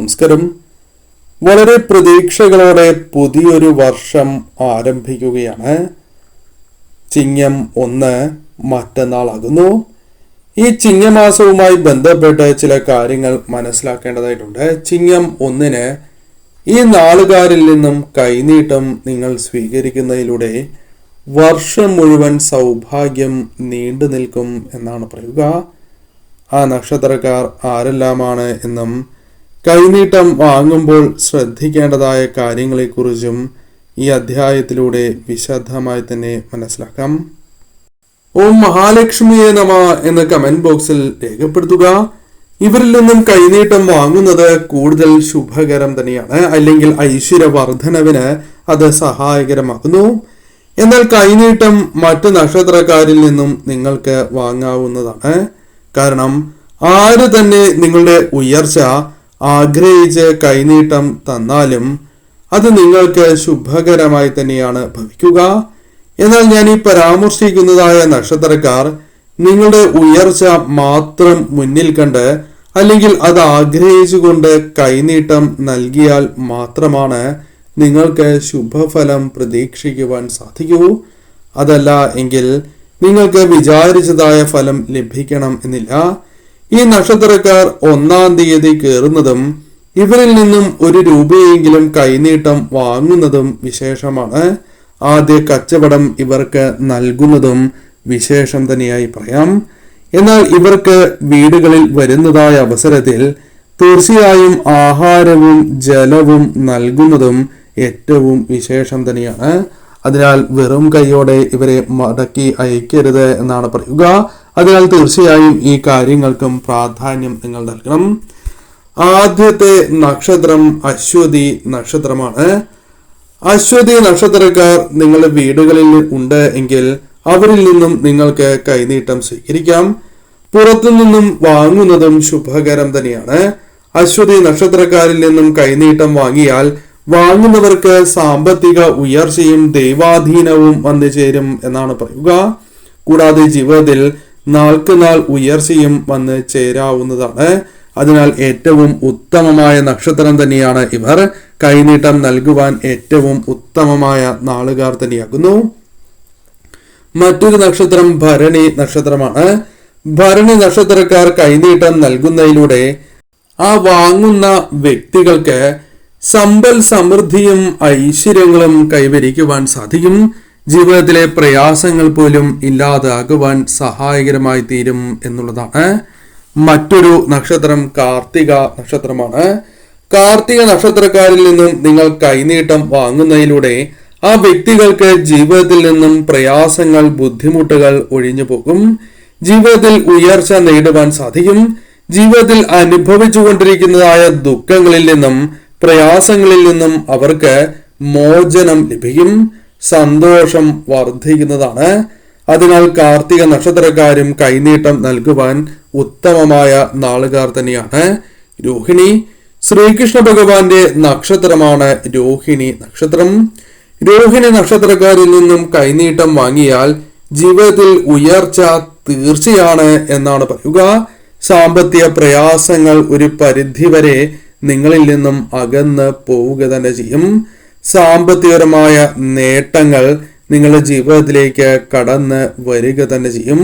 നമസ്കാരം. വളരെ പ്രതീക്ഷകളോടെ പുതിയൊരു വർഷം ആരംഭിക്കുകയാണ്. ചിങ്ങം 1 മറ്റന്നാളാകുന്നു. ഈ ചിങ്ങമാസവുമായി ബന്ധപ്പെട്ട് ചില കാര്യങ്ങൾ മനസ്സിലാക്കേണ്ടതായിട്ടുണ്ട്. ചിങ്ങം 1 ഈ നാളുകാരിൽ നിന്നും കൈനീട്ടം നിങ്ങൾ സ്വീകരിക്കുന്നതിലൂടെ വർഷം മുഴുവൻ സൗഭാഗ്യം നീണ്ടു നിൽക്കും എന്നാണ് പറയുക. ആ നക്ഷത്രക്കാർ ആരെല്ലാമാണ് എന്നും കൈനീട്ടം വാങ്ങുമ്പോൾ ശ്രദ്ധിക്കേണ്ടതായ കാര്യങ്ങളെക്കുറിച്ചും ഈ അധ്യായത്തിലൂടെ വിശദമായി തന്നെ മനസ്സിലാക്കാം. ഓം മഹാലക്ഷ്മിയെ നമ എന്ന് കമന്റ് ബോക്സിൽ രേഖപ്പെടുത്തുക. ഇവരിൽ നിന്നും കൈനീട്ടം വാങ്ങുന്നത് കൂടുതൽ ശുഭകരം തന്നെയാണ്, അല്ലെങ്കിൽ ഐശ്വര്യവർദ്ധനവിന് അത് സഹായകരമാകുന്നു. എന്നാൽ കൈനീട്ടം മറ്റു നക്ഷത്രക്കാരിൽ നിന്നും നിങ്ങൾക്ക് വാങ്ങാവുന്നതാണ്. കാരണം ആര് തന്നെ നിങ്ങളുടെ ഉയർച്ച ആഗ്രഹിച്ച് കൈനീട്ടം തന്നാലും അത് നിങ്ങൾക്ക് ശുഭകരമായി തന്നെയാണ് ഭവിക്കുക. എന്നാൽ ഞാൻ ഈ പരാമർശിക്കുന്നതായ നക്ഷത്രക്കാർ നിങ്ങളുടെ ഉയർച്ച മാത്രം മുന്നിൽ കണ്ട് അല്ലെങ്കിൽ അത് ആഗ്രഹിച്ചുകൊണ്ട് കൈനീട്ടം നൽകിയാൽ മാത്രമാണ് നിങ്ങൾക്ക് ശുഭഫലം പ്രതീക്ഷിക്കുവാൻ സാധിക്കൂ. അതല്ല എങ്കിൽ നിങ്ങൾക്ക് വിചാരിച്ചതായ ഫലം ലഭിക്കണം എന്നില്ല. ഈ നക്ഷത്രക്കാർ 1-ാം തീയതി കയറുന്നതും ഇവരിൽ നിന്നും 1 രൂപയെങ്കിലും കൈനീട്ടം വാങ്ങുന്നതും വിശേഷമാണ്. ആദ്യ കച്ചവടം ഇവർക്ക് നൽകുന്നതും വിശേഷം തന്നെയായി പറയാം. എന്നാൽ ഇവർക്ക് വീടുകളിൽ വരുന്നതായ അവസരത്തിൽ തീർച്ചയായും ആഹാരവും ജലവും നൽകുന്നതും ഏറ്റവും വിശേഷം തന്നെയാണ്. അതിനാൽ വെറും കൈയോടെ ഇവരെ മടക്കി അയക്കരുത് എന്നാണ് പറയുക. അതിനാൽ തീർച്ചയായും ഈ കാര്യങ്ങൾക്കും പ്രാധാന്യം നിങ്ങൾ നൽകണം. ആദ്യത്തെ നക്ഷത്രം അശ്വതി നക്ഷത്രമാണ്. അശ്വതി നക്ഷത്രക്കാർ നിങ്ങളുടെ വീടുകളിൽ ഉണ്ട് എങ്കിൽ അവരിൽ നിന്നും നിങ്ങൾക്ക് കൈനീട്ടം സ്വീകരിക്കാം. പുറത്തു നിന്നും വാങ്ങുന്നതും ശുഭകരം തന്നെയാണ്. അശ്വതി നക്ഷത്രക്കാരിൽ നിന്നും കൈനീട്ടം വാങ്ങിയാൽ വാങ്ങുന്നവർക്ക് സാമ്പത്തിക ഉയർച്ചയും ദൈവാധീനവും വന്നു ചേരും എന്നാണ് പറയുക. കൂടാതെ ജീവിതത്തിൽ നാൾക്കുനാൾ ഉയർച്ചയും വന്ന് ചേരാവുന്നതാണ്. അതിനാൽ ഏറ്റവും ഉത്തമമായ നക്ഷത്രം തന്നെയാണ് ഇവർ. കൈനീട്ടം നൽകുവാൻ ഏറ്റവും ഉത്തമമായ നാളുകാർ തന്നെയാകുന്നു. മറ്റൊരു നക്ഷത്രം ഭരണി നക്ഷത്രമാണ്. ഭരണി നക്ഷത്രക്കാർ കൈനീട്ടം നൽകുന്നതിലൂടെ ആ വാങ്ങുന്ന വ്യക്തികൾക്ക് സമ്പൽ സമൃദ്ധിയും ഐശ്വര്യങ്ങളും കൈവരിക്കുവാൻ സാധിക്കും. ജീവിതത്തിലെ പ്രയാസങ്ങൾ പോലും ഇല്ലാതാകുവാൻ സഹായകരമായി തീരും എന്നുള്ളതാണ്. മറ്റൊരു നക്ഷത്രം കാർത്തിക നക്ഷത്രമാണ്. കാർത്തിക നക്ഷത്രക്കാരിൽ നിന്നും നിങ്ങൾ കൈനീട്ടം വാങ്ങുന്നതിലൂടെ ആ വ്യക്തികൾക്ക് ജീവിതത്തിൽ നിന്നും പ്രയാസങ്ങൾ, ബുദ്ധിമുട്ടുകൾ ഒഴിഞ്ഞു പോകും. ജീവിതത്തിൽ ഉയർച്ച നേടുവാൻ സാധിക്കും. ജീവിതത്തിൽ അനുഭവിച്ചുകൊണ്ടിരിക്കുന്നതായ ദുഃഖങ്ങളിൽ നിന്നും പ്രയാസങ്ങളിൽ നിന്നും അവർക്ക് മോചനം ലഭിക്കും. സന്തോഷം വർദ്ധിക്കുന്നതാണ്. അതിനാൽ കാർത്തിക നക്ഷത്രക്കാരും കൈനീട്ടം നൽകുവാൻ ഉത്തമമായ നാളുകാർ തന്നെയാണ്. രോഹിണി ശ്രീകൃഷ്ണ ഭഗവാന്റെ നക്ഷത്രമാണ് രോഹിണി നക്ഷത്രം. രോഹിണി നക്ഷത്രക്കാരിൽ നിന്നും കൈനീട്ടം വാങ്ങിയാൽ ജീവിതത്തിൽ ഉയർച്ച തീർച്ചയാണ് എന്നാണ് പറയുക. സാമ്പത്തിക പ്രയാസങ്ങൾ ഒരു പരിധിവരെ നിങ്ങളിൽ നിന്നും അകന്ന് പോവുക തന്നെ ചെയ്യും. സാമ്പത്തികപരമായ നേട്ടങ്ങൾ നിങ്ങളുടെ ജീവിതത്തിലേക്ക് കടന്ന് വരിക തന്നെ ചെയ്യും.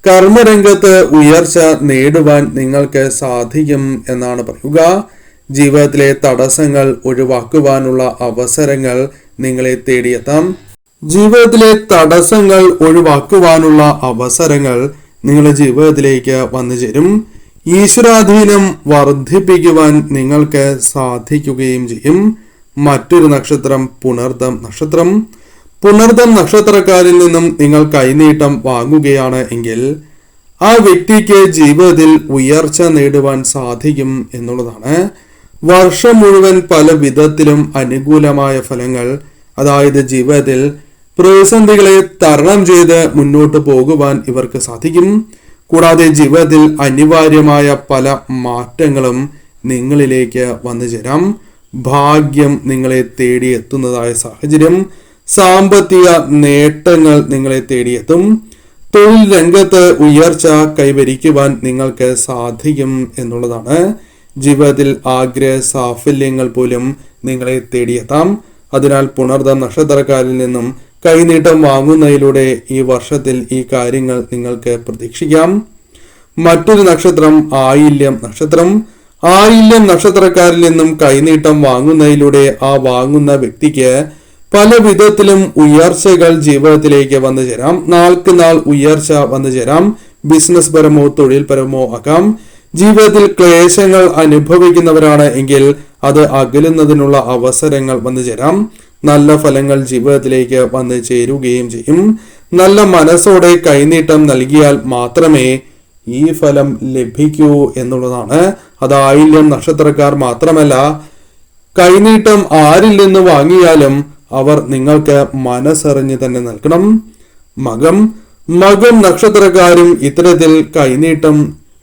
കർമ്മരംഗത്ത് ഉയർച്ച നേടുവാൻ നിങ്ങൾക്ക് സാധിക്കും എന്നാണ് പറയുക. ജീവിതത്തിലെ തടസ്സങ്ങൾ ഒഴിവാക്കുവാനുള്ള അവസരങ്ങൾ നിങ്ങളെ തേടിയെത്താം. ജീവിതത്തിലെ തടസ്സങ്ങൾ ഒഴിവാക്കുവാനുള്ള അവസരങ്ങൾ നിങ്ങളുടെ ജീവിതത്തിലേക്ക് വന്നു ചേരും. ഈശ്വരാധീനം വർദ്ധിപ്പിക്കുവാൻ നിങ്ങൾക്ക് സാധിക്കുകയും ചെയ്യും. മറ്റൊരു നക്ഷത്രം പുണർദം നക്ഷത്രം. പുണർദം നക്ഷത്രക്കാരിൽ നിന്നും നിങ്ങൾ കൈനീട്ടം വാങ്ങുകയാണ് എങ്കിൽ ആ വ്യക്തിക്ക് ജീവിതത്തിൽ ഉയർച്ച നേടുവാൻ സാധിക്കും എന്നുള്ളതാണ്. വർഷം മുഴുവൻ പല വിധത്തിലും അനുകൂലമായ ഫലങ്ങൾ, അതായത് ജീവിതത്തിൽ പ്രതിസന്ധികളെ തരണം ചെയ്ത് മുന്നോട്ട് പോകുവാൻ ഇവർക്ക് സാധിക്കും. കൂടാതെ ജീവിതത്തിൽ അനിവാര്യമായ പല മാറ്റങ്ങളും നിങ്ങളിലേക്ക് വന്നു ചേരാം. ഭാഗ്യം നിങ്ങളെ തേടിയെത്തുന്നതായ സാഹചര്യം, സാമ്പത്തിക നേട്ടങ്ങൾ നിങ്ങളെ തേടിയെത്തും. തൊഴിൽ രംഗത്ത് ഉയർച്ച കൈവരിക്കുവാൻ നിങ്ങൾക്ക് സാധിക്കും എന്നുള്ളതാണ്. ജീവിതത്തിൽ ആഗ്രഹ സാഫല്യങ്ങൾ പോലും നിങ്ങളെ തേടിയെത്താം. അതിനാൽ പുണർദം നക്ഷത്രക്കാരിൽ നിന്നും കൈനീട്ടം വാങ്ങുന്നതിലൂടെ ഈ വർഷത്തിൽ ഈ കാര്യങ്ങൾ നിങ്ങൾക്ക് പ്രതീക്ഷിക്കാം. മറ്റൊരു നക്ഷത്രം ആയില്യം നക്ഷത്രം. ആയില്യം നക്ഷത്രക്കാരിൽ നിന്നും കൈനീട്ടം വാങ്ങുന്നതിലൂടെ ആ വാങ്ങുന്ന വ്യക്തിക്ക് പല വിധത്തിലും ഉയർച്ചകൾ ജീവിതത്തിലേക്ക് വന്നു ചേരാം. നാൾക്ക് നാൾ ഉയർച്ച വന്നു ചേരാം. ബിസിനസ് പരമോ തൊഴിൽ പരമോ ആകാം. ജീവിതത്തിൽ ക്ലേശങ്ങൾ അനുഭവിക്കുന്നവരാണ് എങ്കിൽ അത് അകലുന്നതിനുള്ള അവസരങ്ങൾ വന്നു ചേരാം. നല്ല ഫലങ്ങൾ ജീവിതത്തിലേക്ക് വന്നു ചേരുകയും ചെയ്യും. നല്ല മനസ്സോടെ കൈനീട്ടം നൽകിയാൽ മാത്രമേ ഈ ഫലം ലഭിക്കൂ എന്നുള്ളതാണ്. അത് ആയില്യം നക്ഷത്രക്കാർ മാത്രമല്ല, കൈനീട്ടം ആരിൽ നിന്ന് വാങ്ങിയാലും അവർ നിങ്ങൾക്ക് മനസ്സറിഞ്ഞ് തന്നെ നൽകണം. മകം നക്ഷത്രക്കാരും ഇത്തരത്തിൽ കൈനീട്ടം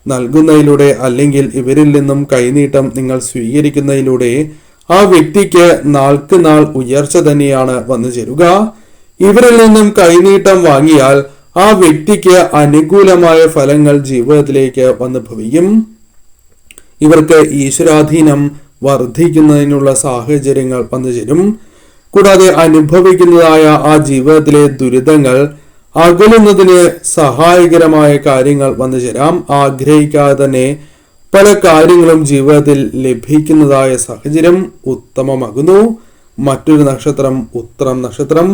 നൽകുന്നതിലൂടെ അല്ലെങ്കിൽ ഇവരിൽ നിന്നും കൈനീട്ടം നിങ്ങൾ സ്വീകരിക്കുന്നതിലൂടെ ആ വ്യക്തിക്ക് നാൾക്ക് നാൾ ഉയർച്ച തന്നെയാണ് വന്നു ചേരുക. ഇവരിൽ നിന്നും കൈനീട്ടം വാങ്ങിയാൽ ആ വ്യക്തിക്ക് അനുകൂലമായ ഫലങ്ങൾ ജീവിതത്തിലേക്ക് വന്നു ഭവിക്കും. ഇവർക്ക് ഈശ്വരാധീനം വർദ്ധിക്കുന്നതിനുള്ള സാഹചര്യങ്ങൾ വന്നു ചേരും. കൂടാതെ അനുഭവിക്കുന്നതായ ആ ജീവിതത്തിലെ ദുരിതങ്ങൾ അകലുന്നതിന് സഹായകരമായ കാര്യങ്ങൾ വന്നു ചേരാം. ആഗ്രഹിക്കാതെ തന്നെ പല കാര്യങ്ങളും ജീവിതത്തിൽ ലഭിക്കുന്നതായ സാഹചര്യം ഉത്തമമാകുന്നു. മറ്റൊരു നക്ഷത്രം ഉത്രം നക്ഷത്രം.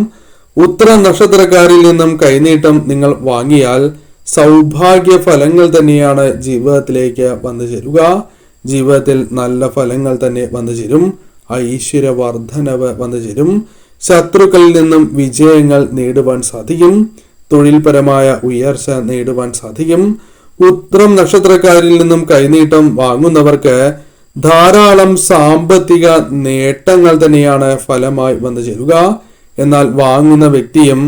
ഉത്രം നക്ഷത്രക്കാരിൽ നിന്നും കൈനീട്ടം നിങ്ങൾ വാങ്ങിയാൽ സൗഭാഗ്യ ഫലങ്ങൾ തന്നെയാണ് ജീവിതത്തിലേക്ക് വന്നു ചേരുക. ജീവിതത്തിൽ നല്ല ഫലങ്ങൾ തന്നെ വന്നു ചേരും. ഐശ്വര്യവർദ്ധനവ് വന്നു ചേരും. ശത്രുക്കളിൽ നിന്നും വിജയങ്ങൾ നേടുവാൻ സാധിക്കും. തൊഴിൽപരമായ ഉയർച്ച നേടുവാൻ സാധിക്കും. ഉത്രം നക്ഷത്രക്കാരിൽ നിന്നും കൈനീട്ടം വാങ്ങുന്നവർക്ക് ധാരാളം സാമ്പത്തിക നേട്ടങ്ങൾ തന്നെയാണ് ഫലമായി വന്നു ചേരുക. എന്നാൽ വാങ്ങുന്ന വ്യക്തിയും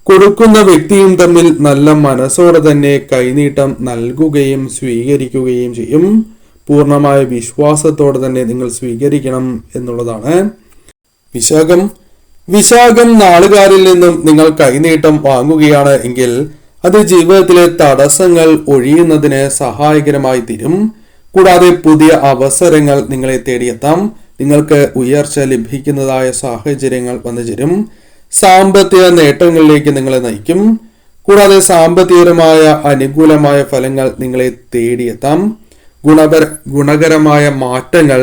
കൊടുക്കുന്ന വ്യക്തിയും തമ്മിൽ നല്ല മനസ്സോടെ തന്നെ കൈനീട്ടം നൽകുകയും സ്വീകരിക്കുകയും ചെയ്യും. പൂർണ്ണമായ വിശ്വാസത്തോടെ തന്നെ നിങ്ങൾ സ്വീകരിക്കണം എന്നുള്ളതാണ്. വിശാഖം നാളുകാരിൽ നിന്നും നിങ്ങൾ കൈനീട്ടം വാങ്ങുകയാണ് എങ്കിൽ അത് ജീവിതത്തിലെ തടസ്സങ്ങൾ ഒഴിയുന്നതിന് സഹായകരമായി തീരും. കൂടാതെ പുതിയ അവസരങ്ങൾ നിങ്ങളെ തേടിയെത്താം. നിങ്ങൾക്ക് ഉയർച്ച ലഭിക്കുന്നതായ സാഹചര്യങ്ങൾ വന്നു ചേരും. സാമ്പത്തിക നേട്ടങ്ങളിലേക്ക് നിങ്ങളെ നയിക്കും. കൂടാതെ സാമ്പത്തികപരമായ അനുകൂലമായ ഫലങ്ങൾ നിങ്ങളെ തേടിയെത്താം. ഗുണകരമായ മാറ്റങ്ങൾ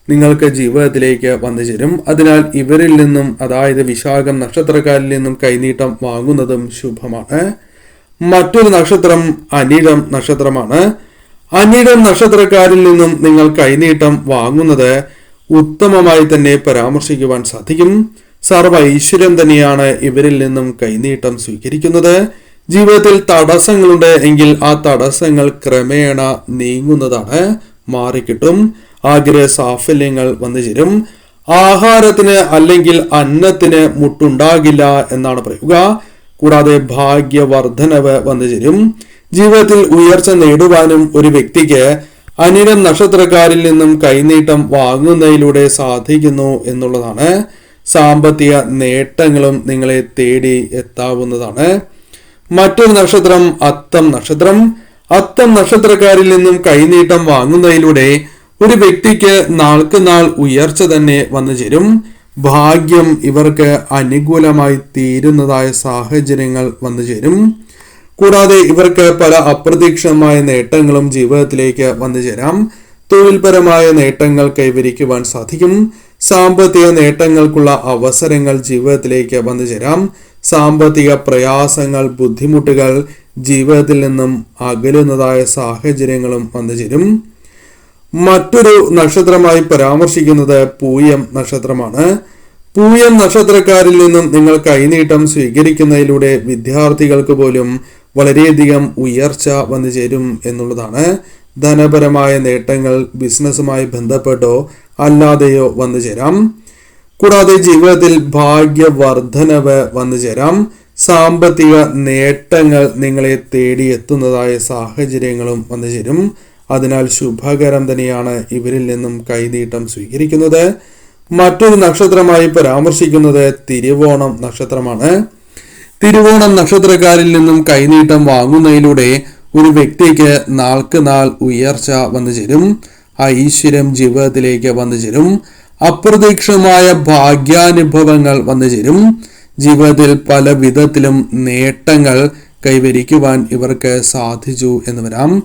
നിങ്ങൾക്ക് ജീവിതത്തിലേക്ക് വന്നു ചേരും. അതിനാൽ ഇവരിൽ നിന്നും, അതായത് വിശാഖം നക്ഷത്രക്കാരിൽ നിന്നും കൈനീട്ടം വാങ്ങുന്നതും ശുഭമാണ്. മറ്റൊരു നക്ഷത്രം അനിഴം നക്ഷത്രമാണ്. അനിഴം നക്ഷത്രക്കാരിൽ നിന്നും നിങ്ങൾ കൈനീട്ടം വാങ്ങുന്നത് ഉത്തമമായി തന്നെ പരാമർശിക്കുവാൻ സാധിക്കും. സർവ ഐശ്വര്യം തന്നെയാണ് ഇവരിൽ നിന്നും കൈനീട്ടം സ്വീകരിക്കുന്നത്. ജീവിതത്തിൽ തടസ്സങ്ങളുണ്ട് എങ്കിൽ ആ തടസ്സങ്ങൾ ക്രമേണ നീങ്ങുന്നതാണ്, മാറിക്കിട്ടും. ആഗ്രഹ സാഫല്യങ്ങൾ വന്നു ചേരും. ആഹാരത്തിന് അല്ലെങ്കിൽ അന്നത്തിന് മുട്ടുണ്ടാകില്ല എന്നാണ് പറയുക. കൂടാതെ ഭാഗ്യവർദ്ധനവ് വന്നു ചേരും. ജീവിതത്തിൽ ഉയർച്ച നേടുവാനും ഒരു വ്യക്തിക്ക് അനിഴം നക്ഷത്രക്കാരിൽ നിന്നും കൈനീട്ടം വാങ്ങുന്നതിലൂടെ സാധിക്കുന്നു എന്നുള്ളതാണ്. സാമ്പത്തിക നേട്ടങ്ങളും നിങ്ങളെ തേടി എത്താവുന്നതാണ്. മറ്റൊരു നക്ഷത്രം അത്തം നക്ഷത്രം. അത്തം നക്ഷത്രക്കാരിൽ നിന്നും കൈനീട്ടം വാങ്ങുന്നതിലൂടെ ഒരു വ്യക്തിക്ക് നാൾക്ക് നാൾ ഉയർച്ച തന്നെ വന്നു ചേരും. ഭാഗ്യം ഇവർക്ക് അനുകൂലമായി തീരുന്നതായ സാഹചര്യങ്ങൾ വന്നു ചേരും. കൂടാതെ ഇവർക്ക് പല അപ്രതീക്ഷിതമായ നേട്ടങ്ങളും ജീവിതത്തിലേക്ക് വന്നു ചേരാം. തൊഴിൽപരമായ നേട്ടങ്ങൾ കൈവരിക്കുവാൻ സാധിക്കും. സാമ്പത്തിക നേട്ടങ്ങൾക്കുള്ള അവസരങ്ങൾ ജീവിതത്തിലേക്ക് വന്നു ചേരാം. സാമ്പത്തിക പ്രയാസങ്ങൾ, ബുദ്ധിമുട്ടുകൾ ജീവിതത്തിൽ നിന്നും അകലുന്നതായ സാഹചര്യങ്ങളും വന്നു ചേരും. മറ്റൊരു നക്ഷത്രമായി പരാമർശിക്കുന്നത് പൂയം നക്ഷത്രമാണ്. പൂയം നക്ഷത്രക്കാരിൽ നിന്നും നിങ്ങൾ കൈനീട്ടം സ്വീകരിക്കുന്നതിലൂടെ വിദ്യാർത്ഥികൾക്ക് പോലും വളരെയധികം ഉയർച്ച വന്നു ചേരും എന്നുള്ളതാണ്. ധനപരമായ നേട്ടങ്ങൾ ബിസിനസ്സുമായി ബന്ധപ്പെട്ടോ അല്ലാതെയോ വന്നു ചേരാം. കൂടാതെ ജീവിതത്തിൽ ഭാഗ്യവർദ്ധനവ് വന്നു ചേരാം. സാമ്പത്തിക നേട്ടങ്ങൾ നിങ്ങളെ തേടിയെത്തുന്നതായ സാഹചര്യങ്ങളും വന്നു ചേരും. അതിനാൽ ശുഭകരം തന്നെയാണ് ഇവരിൽ നിന്നും കൈനീട്ടം സ്വീകരിക്കുന്നത്. മറ്റൊരു നക്ഷത്രമായി പരാമർശിക്കുന്നത് തിരുവോണം നക്ഷത്രമാണ്. തിരുവോണം നക്ഷത്രക്കാരിൽ നിന്നും കൈനീട്ടം വാങ്ങുന്നതിലൂടെ ഒരു വ്യക്തിക്ക് നാൾക്ക് നാൾ ഉയർച്ച വന്നു ചേരും. ഐശ്വര്യം ജീവിതത്തിലേക്ക് വന്നു ചേരും. അപ്രതീക്ഷിതമായ ഭാഗ്യാനുഭവങ്ങൾ വന്നു ചേരും. ജീവിതത്തിൽ പല വിധത്തിലും നേട്ടങ്ങൾ കൈവരിക്കുവാൻ ഇവർക്ക് സാധിച്ചു എന്ന് വരാം.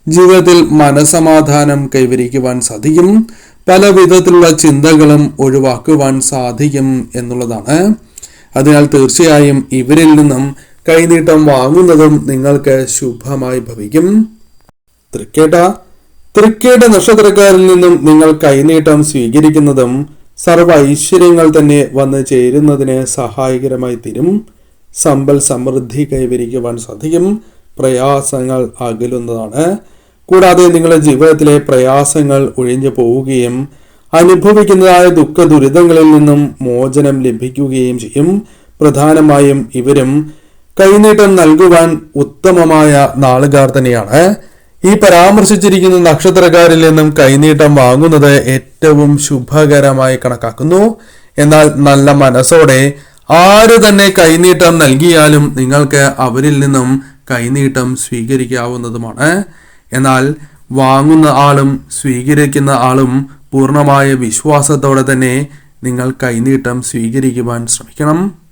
ജീവിതത്തിൽ മനസമാധാനം കൈവരിക്കുവാൻ സാധിക്കും. പല വിധത്തിലുള്ള ചിന്തകളും ഒഴിവാക്കുവാൻ സാധിക്കും എന്നുള്ളതാണ്. അതിനാൽ തീർച്ചയായും ഇവരിൽ നിന്നും കൈനീട്ടം വാങ്ങുന്നതും നിങ്ങൾക്ക് ശുഭമായി ഭവിക്കും. തൃക്കേട്ട നക്ഷത്രക്കാരിൽ നിന്നും നിങ്ങൾ കൈനീട്ടം സ്വീകരിക്കുന്നതും സർവ്വ ഐശ്വര്യങ്ങൾ തന്നെ വന്നു ചേരുന്നതിന് സഹായകരമായി തീരും. സമ്പൽ സമൃദ്ധി കൈവരിക്കുവാൻ സാധിക്കും. പ്രയാസങ്ങൾ അകലുന്നതാണ്. കൂടാതെ നിങ്ങളുടെ ജീവിതത്തിലെ പ്രയാസങ്ങൾ ഒഴിഞ്ഞു പോവുകയും അനുഭവിക്കുന്നതായ ദുഃഖ ദുരിതങ്ങളിൽ നിന്നും മോചനം ലഭിക്കുകയും ചെയ്യും. പ്രധാനമായും ഇവരും കൈനീട്ടം നൽകുവാൻ ഉത്തമമായ നാളുകാർ തന്നെയാണ്. ഈ പരാമർശിച്ചിരിക്കുന്ന നക്ഷത്രക്കാരിൽ നിന്നും കൈനീട്ടം വാങ്ങുന്നത് ഏറ്റവും ശുഭകരമായി കണക്കാക്കുന്നു. എന്നാൽ നല്ല മനസ്സോടെ ആര് തന്നെ കൈനീട്ടം നൽകിയാലും നിങ്ങൾക്ക് അവരിൽ നിന്നും കൈനീട്ടം സ്വീകരിക്കാവുന്നതുമാണ്. എന്നാൽ വാങ്ങുന്ന ആളും സ്വീകരിക്കുന്ന ആളും പൂർണ്ണമായ വിശ്വാസത്തോടെ തന്നെ നിങ്ങൾ കൈനീട്ടം സ്വീകരിക്കുവാൻ ശ്രമിക്കണം.